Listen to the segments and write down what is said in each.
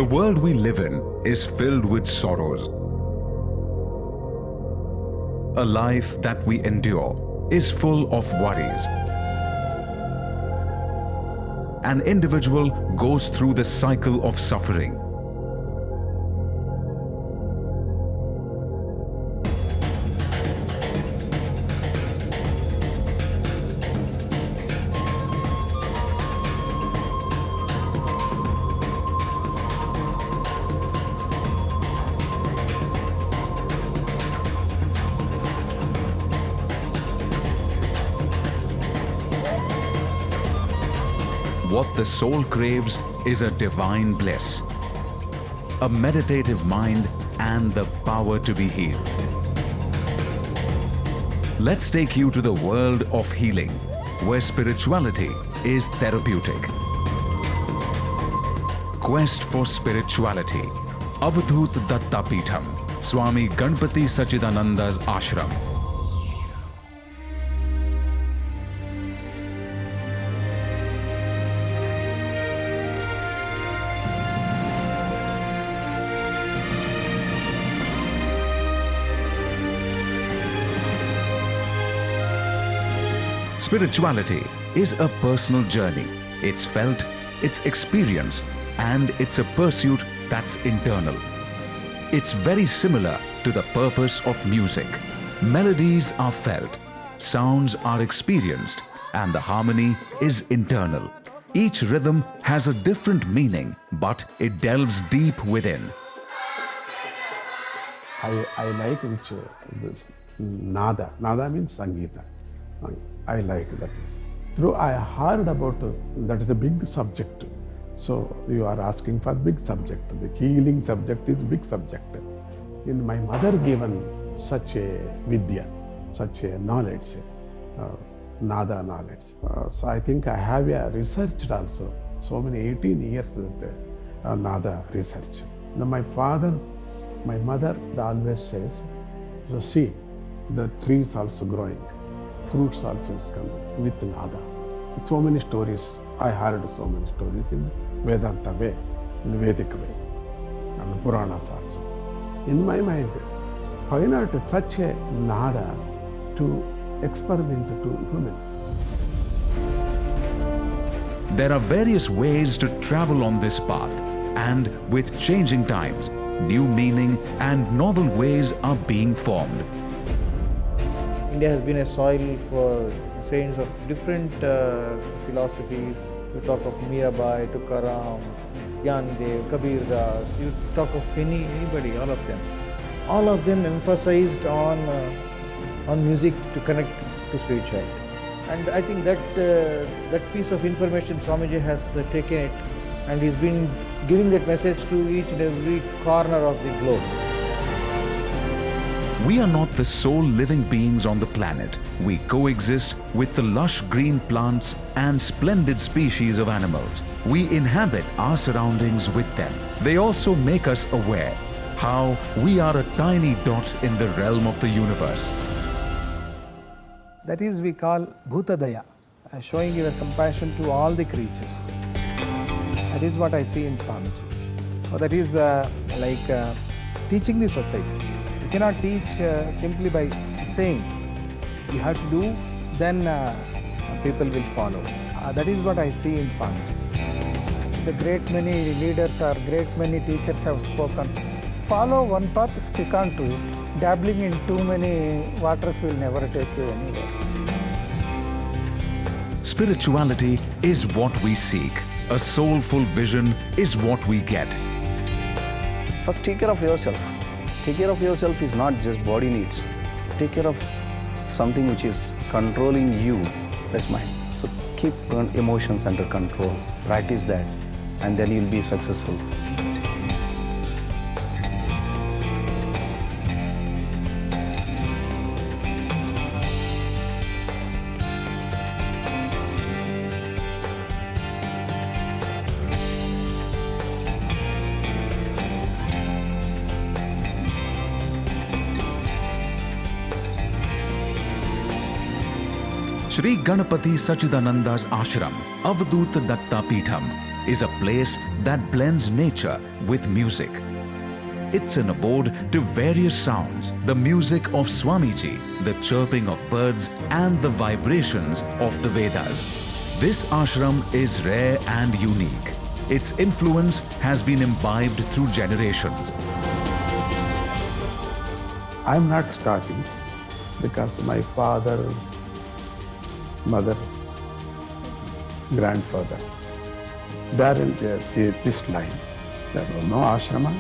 The world we live in is filled with sorrows. A life that we endure is full of worries. An individual goes through the cycle of suffering. What the soul craves is a divine bliss, a meditative mind, and the power to be healed. Let's take you to the world of healing, where spirituality is therapeutic. Quest for spirituality. Avadhut Dattapitham, Swami Ganpati Sachidananda's ashram. Spirituality is a personal journey. It's felt, it's experienced, and it's a pursuit that's internal. It's very similar to the purpose of music. Melodies are felt, sounds are experienced, and the harmony is internal. Each rhythm has a different meaning, but it delves deep within. I like which Nada. Nada means Sangeeta. I like that. Through I heard about that is a big subject. So you are asking for big subject. The healing subject is big subject. In my mother given such a vidya, such a knowledge, Nada knowledge. So I think I have researched also. So many 18 years that Nada research. Now my mother always says, so see, the trees also growing. Fruits also is coming with Nada. So many stories, I heard so many stories in Vedanta way, in Vedic way, and Puranas also. In my mind, why not such a Nada to experiment to human? There are various ways to travel on this path, and with changing times, new meaning and novel ways are being formed. India has been a soil for saints of different philosophies. You talk of Mirabai, Tukaram, Gyandev, Kabir Das, you talk of anybody, all of them. All of them emphasized on music to connect to spirituality. And I think that piece of information Swamiji has taken it, and he's been giving that message to each and every corner of the globe. We are not the sole living beings on the planet. We coexist with the lush green plants and splendid species of animals. We inhabit our surroundings with them. They also make us aware how we are a tiny dot in the realm of the universe. That is, we call Bhutadaya, showing your compassion to all the creatures. That is what I see in Swamiji. That is like teaching the society. You cannot teach simply by saying. You have to do, then people will follow. That is what I see in Swamiji. The great many leaders or great many teachers have spoken. Follow one path, stick on to it. Dabbling in too many waters will never take you anywhere. Spirituality is what we seek. A soulful vision is what we get. First, take care of yourself. Take care of yourself is not just body needs. Take care of something which is controlling you, that's mind. So keep emotions under control. Practice that, and then you'll be successful. Shri Ganapati Sachidananda's ashram, Avadhut Dattapitham, is a place that blends nature with music. It's an abode to various sounds, the music of Swamiji, the chirping of birds, and the vibrations of the Vedas. This ashram is rare and unique. Its influence has been imbibed through generations. I'm not starting because my father, mother, grandfather, they are in this line. There was no ashrama,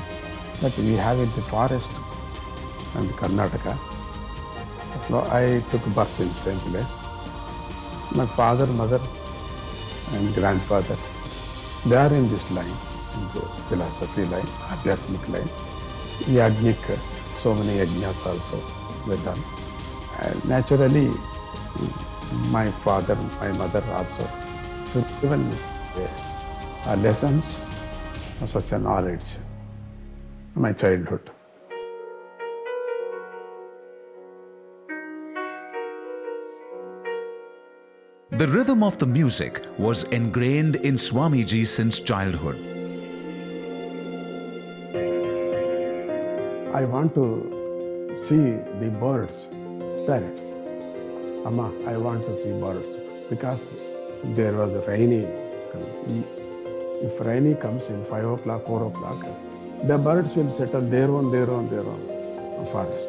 but we have in the forest and Karnataka. So I took birth in the same place. My father, mother, and grandfather, they are in this line, in the philosophy line, Adhyatmic line. Yajnik, so many yajnas also were done. And naturally, my father, my mother also, so given lessons of such a knowledge in my childhood. The rhythm of the music was ingrained in Swamiji since childhood. I want to see the birds, parrots. Amma, I want to see birds because there was a rainy. If rainy comes in 5 o'clock, 4 o'clock, the birds will settle their own forest.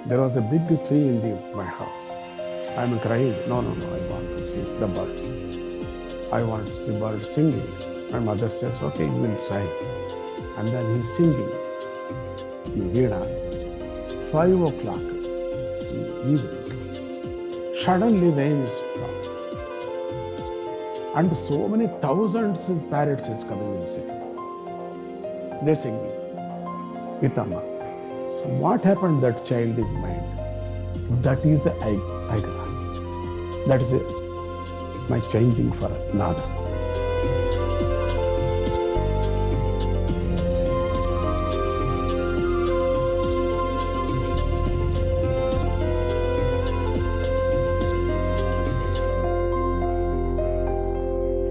There was a big tree in my house. I'm crying. No, I want to see the birds. I want to see birds singing. My mother says, okay, you will try. And then he's singing in Veena, 5 o'clock in the evening. Suddenly rain is stopped. And so many thousands of parrots is coming in the city. They're singing. Pitama. So what happened that child is mind? That is the eyeglass. That is my changing for Nada.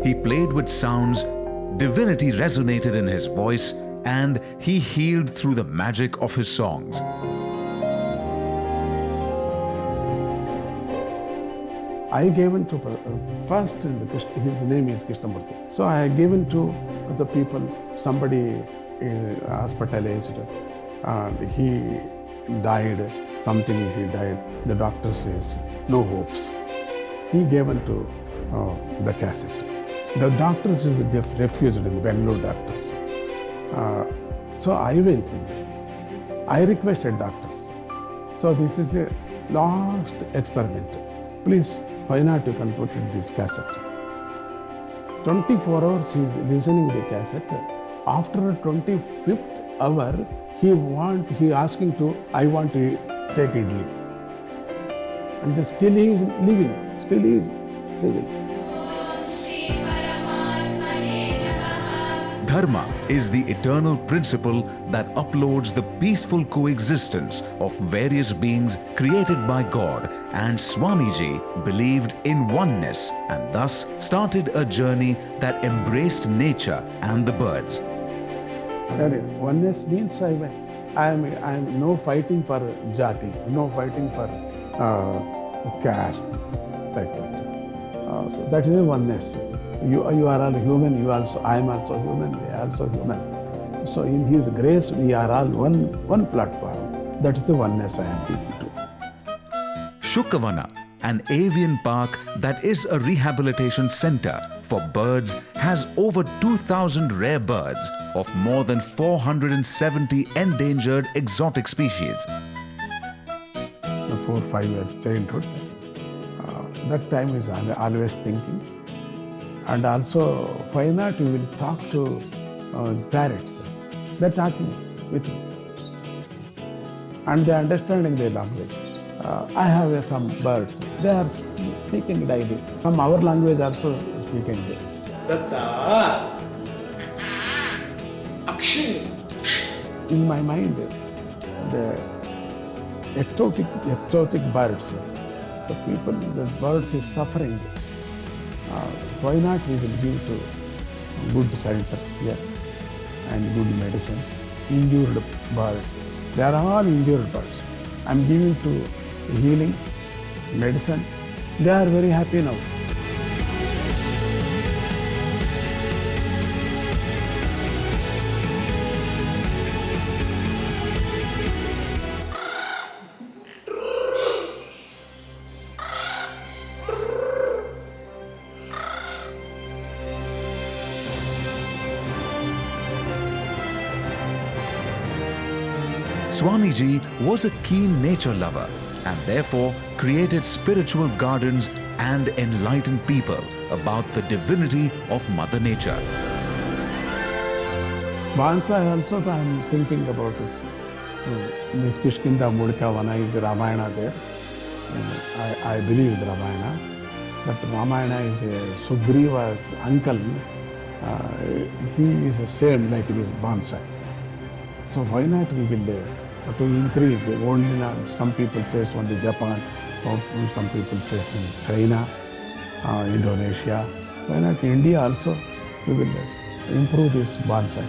He played with sounds, divinity resonated in his voice, and he healed through the magic of his songs. I gave him to first, his name is Krishnamurti. So I gave him to the people, somebody hospitalized, he died, he died. The doctor says, no hopes. He gave him to the cassette. The doctors is refused, the Bangalore doctors. So I went in. I requested doctors. So this is a last experiment. Please, why not you can put in this cassette? 24 hours he is listening to the cassette. After 25th hour, he asking to, I want to take idli. And still he is living. Dharma is the eternal principle that uploads the peaceful coexistence of various beings created by God, and Swamiji believed in oneness and thus started a journey that embraced nature and the birds. Oneness means I am no fighting for jati, no fighting for caste, like that. So that is a oneness. You are all human, I am also human, they are also human. So in His grace, we are all one platform. That is the oneness I am speaking to. Shukavana, an avian park that is a rehabilitation center for birds, has over 2,000 rare birds of more than 470 endangered exotic species. 4 or 5 years childhood, that time is always thinking. And also, why not you will talk to parrots? They're talking with me. And they're understanding their language. I have some birds. They are speaking daily. From our language also speaking. In my mind, the exotic birds, the birds is suffering. Why not we will give to good center here and good medicine. Injured birds, they are all injured birds. I am giving to healing, medicine. They are very happy now. Swamiji was a keen nature lover and therefore created spiritual gardens and enlightened people about the divinity of Mother Nature. Bonsai also I am thinking about it. This Kishkinda Mudikavana is Ramayana there. I believe the Ramayana. But Ramayana is Sugriva's uncle. He is the same like this bonsai. So why not we will to increase? Only now some people say only Japan, or some people say China, Indonesia. Why not India also? We will improve this bonsai.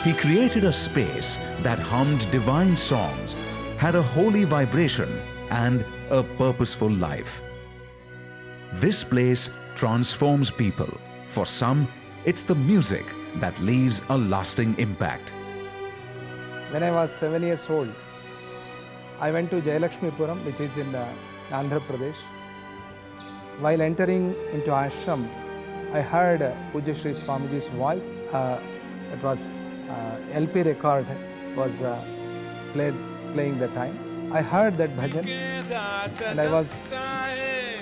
He created a space that hummed divine songs, had a holy vibration, and a purposeful life. This place transforms people. For some, it's the music that leaves a lasting impact. When I was 7 years old, I went to Jayalakshmipuram, which is in Andhra Pradesh. While entering into ashram, I heard Pujya Sri Swamiji's voice. It was LP record was playing that time. I heard that bhajan and I was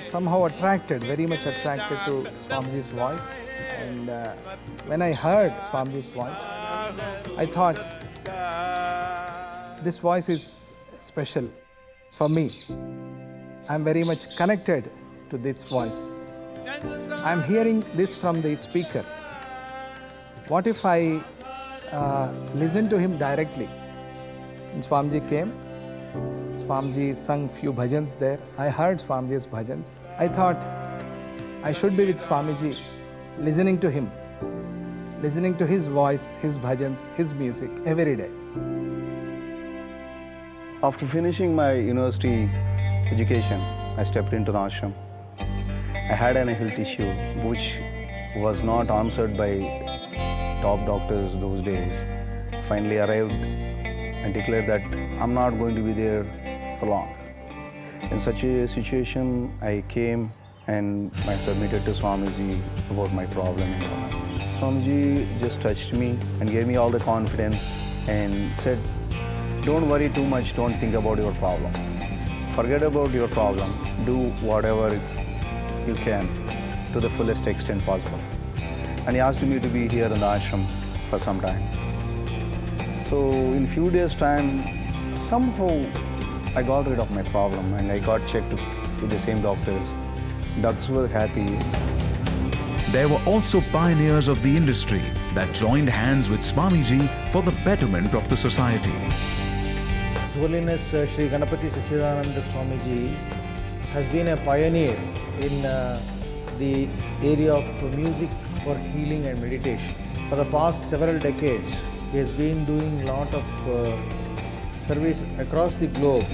somehow attracted, very much attracted to Swamiji's voice. And when I heard Swamiji's voice, I thought this voice is special for me. I am very much connected to this voice. I am hearing this from the speaker. What if I listen to him directly? And Swamiji came. Swamiji sung few bhajans there. I heard Swamiji's bhajans. I thought I should be with Swamiji, listening to him, listening to his voice, his bhajans, his music every day. After finishing my university education, I stepped into the ashram. I had a health issue which was not answered by top doctors those days. Finally arrived and declared that I'm not going to be there for long. In such a situation, I came and I submitted to Swamiji about my problem. Swamiji just touched me and gave me all the confidence and said, don't worry too much, don't think about your problem. Forget about your problem, do whatever you can to the fullest extent possible. And he asked me to be here in the ashram for some time. So in few days' time, somehow I got rid of my problem and I got checked with the same doctors. Doctors were happy. There were also pioneers of the industry that joined hands with Swamiji for the betterment of the society. His Holiness Sri Ganapati Sachidananda Swamiji has been a pioneer in the area of music for healing and meditation. For the past several decades, he has been doing a lot of service across the globe.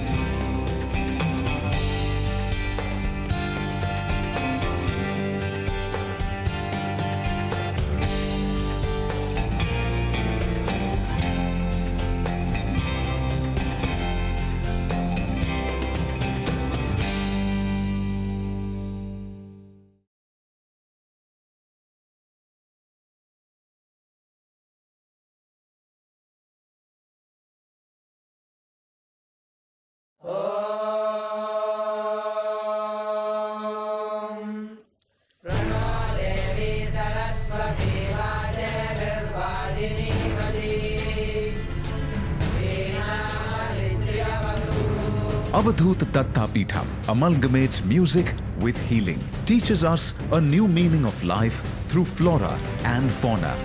Avadhut Dattapitham amalgamates music with healing, teaches us a new meaning of life through flora and fauna.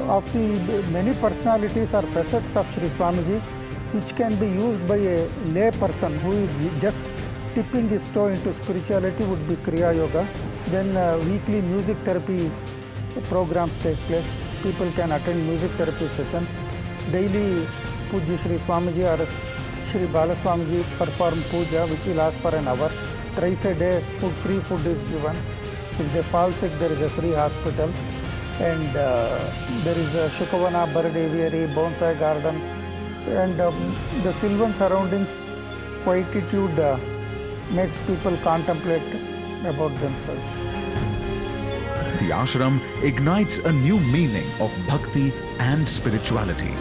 Of the many personalities or facets of Sri Swamiji, which can be used by a lay person who is just tipping his toe into spirituality, would be Kriya Yoga. Then weekly music therapy programs take place. People can attend music therapy sessions. Daily Pujya Shri Swamiji or Shri Balaswamiji perform puja, which will last for an hour. Thrice a day, free food is given. If they fall sick, there is a free hospital. And there is a Shukavana, bird aviary, bonsai garden. And the sylvan surroundings, quietude makes people contemplate about themselves. The ashram ignites a new meaning of bhakti and spirituality.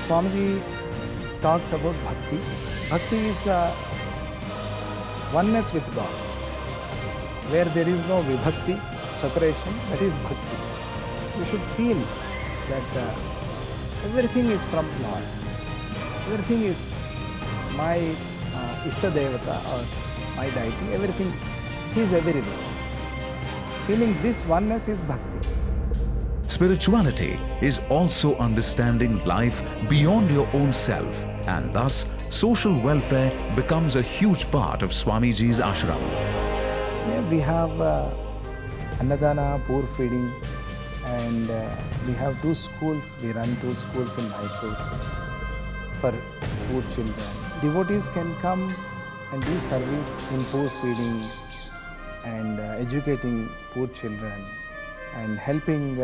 Swamiji talks about bhakti. Bhakti is oneness with God. Where there is no vibhakti, separation, that is bhakti. You should feel that everything is from Lord. Everything is my Ishta Devata or my deity. Everything, He is everywhere. Feeling this oneness is bhakti. Spirituality is also understanding life beyond your own self, and thus social welfare becomes a huge part of Swamiji's ashram. Yeah, we have Annadana, poor feeding, and we have 2 schools. We run 2 schools in Mysore for poor children. Devotees can come and do service in poor feeding and educating poor children and helping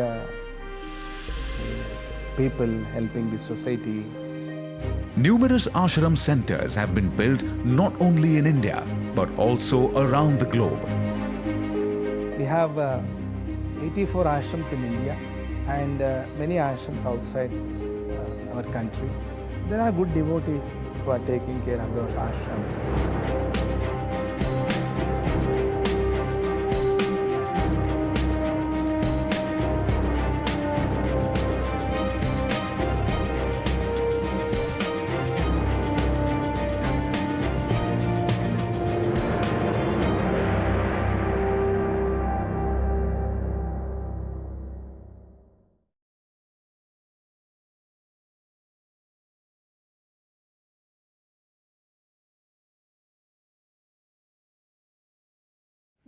people, helping the society. Numerous ashram centers have been built not only in India but also around the globe. We have 84 ashrams in India and many ashrams outside our country. There are good devotees who are taking care of those ashrams.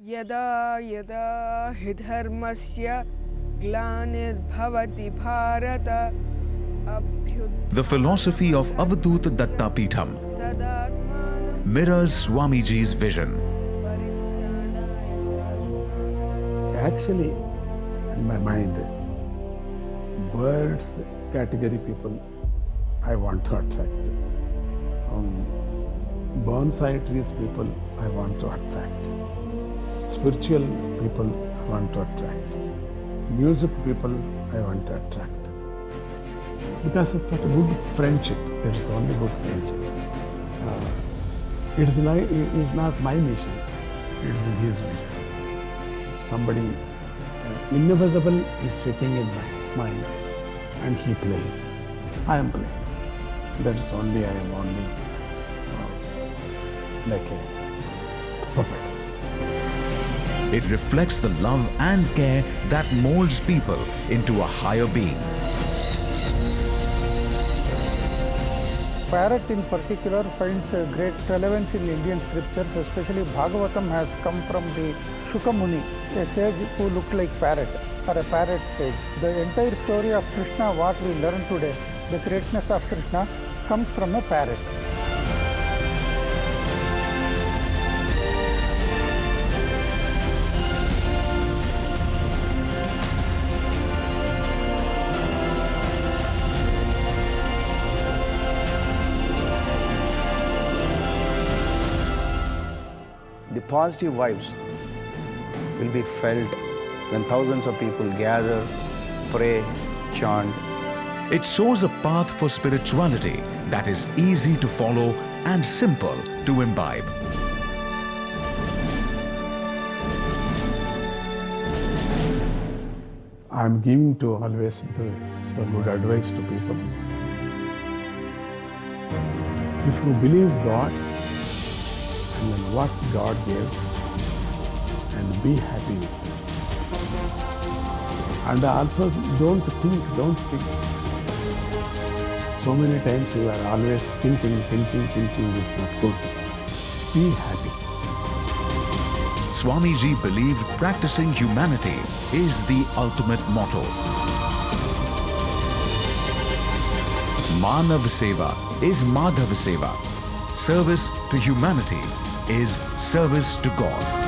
यदा यदा हि धर्मस्य ग्लानिर्भवति Bharat The philosophy of Avadhuta Dattapitham तदात्मानं mirrors Swamiji's vision. Actually, in my mind, birds category people I want to attract. Bonsai trees people I want to attract. Spiritual people I want to attract. Music people I want to attract. Because it's such a good friendship. It is only good friendship. It is not my mission. It is his mission. Somebody invisible is sitting in my mind and he playing. I am playing. That is only I am only like a puppet. It reflects the love and care that molds people into a higher being. Parrot in particular finds a great relevance in Indian scriptures, especially Bhagavatam has come from the Shuka Muni, a sage who looked like parrot or a parrot sage. The entire story of Krishna, what we learn today, the greatness of Krishna comes from a parrot. The positive vibes will be felt when thousands of people gather, pray, chant. It shows a path for spirituality that is easy to follow and simple to imbibe. I am giving to always so good advice to people. If you believe God, and then what God gives, and be happy with it. And also don't think. So many times you are always thinking is not good. Be happy. Swamiji believed practicing humanity is the ultimate motto. Manav Seva is Madhav Seva. Service to humanity is service to God.